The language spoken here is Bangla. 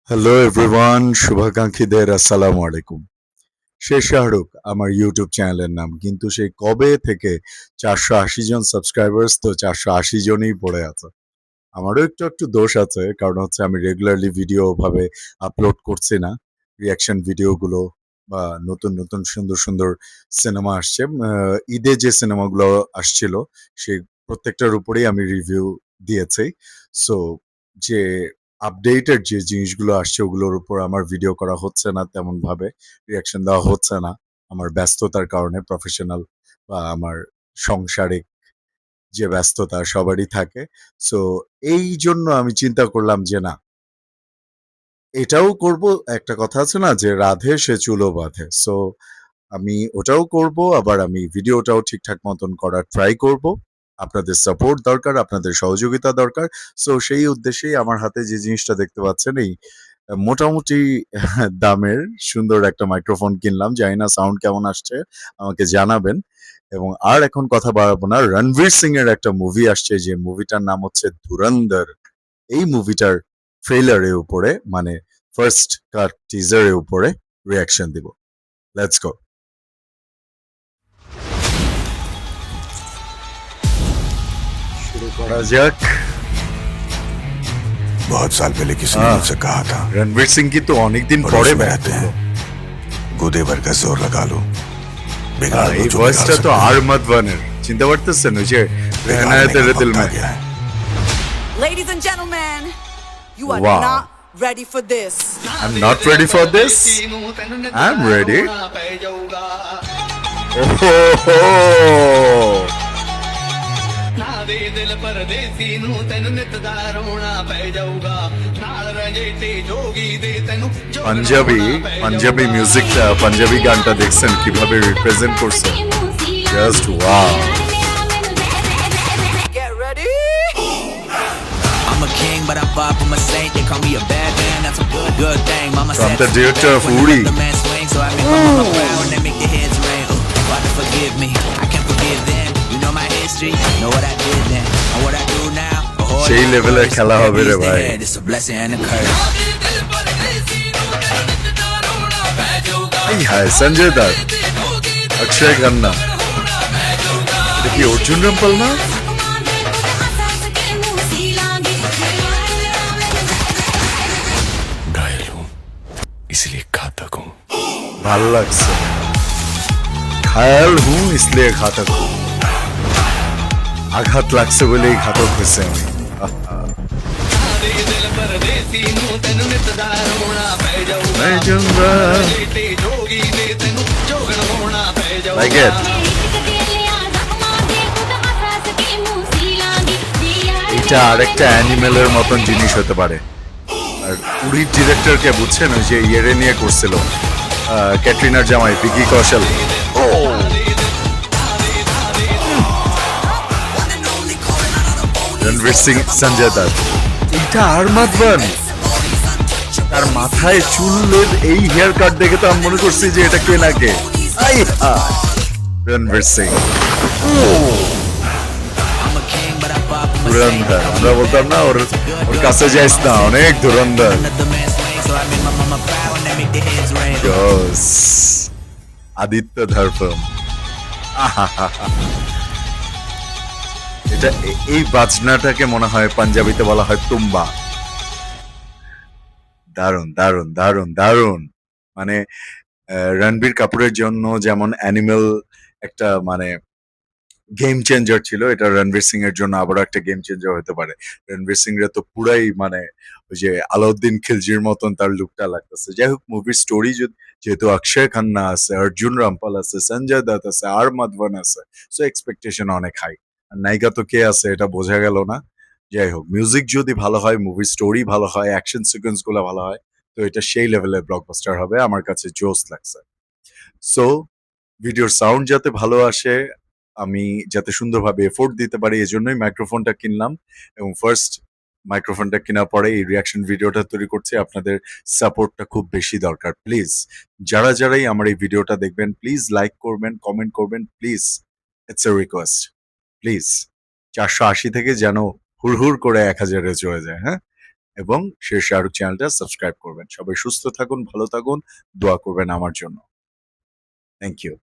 হ্যালো এভরিওয়ান, শুভাকাঙ্ক্ষীদের আসসালামু আলাইকুম। সে শাহরুখ আমার ইউটিউব চ্যানেলের নাম, কিন্তু সেই কবে থেকে 480 জন সাবস্ক্রাইবার্স তো 480 জনই পড়ে আছে। আমারও একটু দোষ আছে, কারণ হচ্ছে আমি রেগুলারলি ভিডিও ওভাবে আপলোড করছি না। রিয়াকশন ভিডিওগুলো বা নতুন সুন্দর সিনেমা আসছে, ঈদে যে সিনেমাগুলো আসছিল সেই প্রত্যেকটার উপরেই আমি রিভিউ দিয়েছি। সো যে আপডেটেড যে জিনিসগুলো আসছে ওগুলোর উপর আমার ভিডিও করা হচ্ছে না, তেমন ভাবে রিয়াকশন দেওয়া হচ্ছে না আমার ব্যস্ততার কারণে। প্রফেশনাল বা আমার সংসারিক যে ব্যস্ততা সবারই থাকে। সো এই জন্য আমি চিন্তা করলাম যে না, এটাও করব। একটা কথা আছে না যে রাধে সে চুলো বাঁধে। সো আমি ওটাও করব, আবার আমি ভিডিওটাও ঠিকঠাক মতন করার ট্রাই করব। আপনাদের সাপোর্ট দরকার, আপনাদের সহযোগিতা দরকার। সো সেই উদ্দেশ্যেই আমার হাতে যে জিনিসটা দেখতে পাচ্ছেন, এই মোটামুটি দামের সুন্দর একটা মাইক্রোফোন কিনলাম। জানি না সাউন্ড কেমন আসছে, আমাকে জানাবেন। এবং আর এখন কথা বাড়াবো না, রণবীর সিং এর একটা মুভি আসছে, যে মুভিটার নাম হচ্ছে ধুরন্ধর। এই মুভিটার ট্রেলারের উপরে, মানে ফার্স্ট কাট টিজারের উপরে রিয়াকশন দিব। Let's go. শুরু করা যাক। बहुत साल पहले किसी ने मुझसे कहा था রণবীর সিং কিন্তু অনেকদিন পরে पड़ोस में ব্যাক रहते করলো। हैं गुदे भर का जोर लगा लो बिगाड़ लो এই जो बिगाड़ ভয়েসটা তো सकते हैं। আরমাদ ওয়ানের, চিনতে পারতেছেন? ওই যে बिगाड़ने রেহনায়েত का দিল वक्त आ মে। गया है। Ladies and gentlemen, you are Wow. not ready for this. I'm not ready for this. I'm ready. Oh, ਦੇ ਦਿਲ ਪਰਦੇਸੀ ਨੂੰ ਤੈਨੂੰ ਨਿਤ ਦਾ ਰੋਣਾ ਪੈ ਜਾਊਗਾ ਨਾਲ ਰੰਜੇਟੇ ਜੋਗੀ ਦੇ ਤੈਨੂੰ পাঞ্জাবি মিউজিকটা, পাঞ্জাবি গানটা দেখছেন কিভাবে রিপ্রেজেন্ট করছে? Just wow. Get ready. I'm a king, but I'm far from a saint. They call me a bad man, that's a good thing. Mama From said the director of when Uri. the man swing, so I make my mama proud and they make the heads ring. Father, forgive me, I can't forgive them. You know my history, know what I did then, and what I do now. A whole সেই lot লেভেলের worse. খেলা হবে রে Every ভাই। head, it's a blessing and a curse. এই হায় সঞ্জয় দত্ত, অক্ষয় খান্না, এটা কি অর্জুন রামপাল না? घायल हूँ इसलिए घातक हूँ। ভাল লাগছে। ঘায়াল হুঁ ইসলিয়ে ঘাতক হুঁ। আঘাত লাগছে বলেই ঘাতক হয়েছে আমি। ਦੇ ਦਿਲ ਪਰਦੇਸੀ ਨੂੰ ਤੈਨੂੰ ਨਿਤ ਦਾ ਰੋਣਾ ਪੈ ਜਾਊਗਾ ਮੈਂ ਜਾਊਂਗਾ। ਰੰਜੇਟੇ ਜੋਗੀ ਦੇ ਤੈਨੂੰ ਜੋਗਣ ਹੋਣਾ ਪੈ Like ਜਾਊਗਾ it. এটা আরেকটা অ্যানিমেলের মতন জিনিস হতে পারে। আর উড়ির ডিরেক্টরকে বুঝছেন, ওই যে ইয়েরে নিয়ে করছিল, ক্যাটরিনার জামাই ভিকি কৌশল। রণবীর সিং, সঞ্জয় দত্ত, এটা আরমাদ ওয়ান। তার মাথায় চুলের এই হেয়ার কাট দেখে তো আমি মনে করছি যে এটা কে নাকে। আই হায়, Ranveer Singh. I'm a king, but I'm far from a saint. Dhurandhar, আমরা বলতাম না ওর কাছে যাইস না, অনেক ধুরন্ধর। When the man swing, so I make my mama proud and they make the heads ring. জোস। আদিত্য ধরফম। এটা এই বাজনাটাকে মনে হয় পাঞ্জাবিতে বলা হয় তুম্বা। দারুন দারুন দারুন দারুন। মানে রণবীর কাপুরের জন্য যেমন অ্যানিমেল একটা মানে গেম চেঞ্জার ছিল, এটা রণবীর সিং এর জন্য আবার একটা গেম চেঞ্জার হতে পারে। রণবীর সিং এর তো পুরাই মানে ওই যে আলাউদ্দিন খিলজির মতন তার লুকটা লাগতেছে। যাই হোক, মুভির স্টোরি যেহেতু অক্ষয় খান্না আছে, অর্জুন রামপাল আছে, সঞ্জয় দত্ত আছে, আর মাধবন আছে, সো এক্সপেকটেশন অনেক হাই। আর নায়িকা তো কে আছে এটা বোঝা গেল না। যাই হোক, মিউজিক যদি ভালো হয়, মুভির স্টোরি ভালো হয়, অ্যাকশন সিকোয়েন্স গুলো ভালো হয়, তো এটা সেই লেভেলের ব্লকবাস্টার হবে। আমার কাছে জোস লাগছে। সো ভিডিওর সাউন্ড যাতে ভালো আসে, আমি যাতে সুন্দরভাবে এফোর্ট দিতে পারি, এজন্যই মাইক্রোফোনটা কিনলাম। এবং ফার্স্ট মাইক্রোফোনটা কেনার পরে এই রিয়াকশন ভিডিওটা তৈরি করছি। আপনাদের সাপোর্টটা খুব বেশি দরকার। প্লিজ যারাই আমার এই ভিডিওটা দেখবেন, প্লিজ লাইক করবেন, কমেন্ট করবেন, please. It's a request. Please 480 থেকে যেন হুড় করে 1000-এ চলে যায়। হ্যাঁ, এবং শের শাহরুখ চ্যানেলটা সাবস্ক্রাইব করবেন। সবাই সুস্থ থাকুন, ভালো থাকুন, দোয়া করবেন আমার জন্য। Thank you.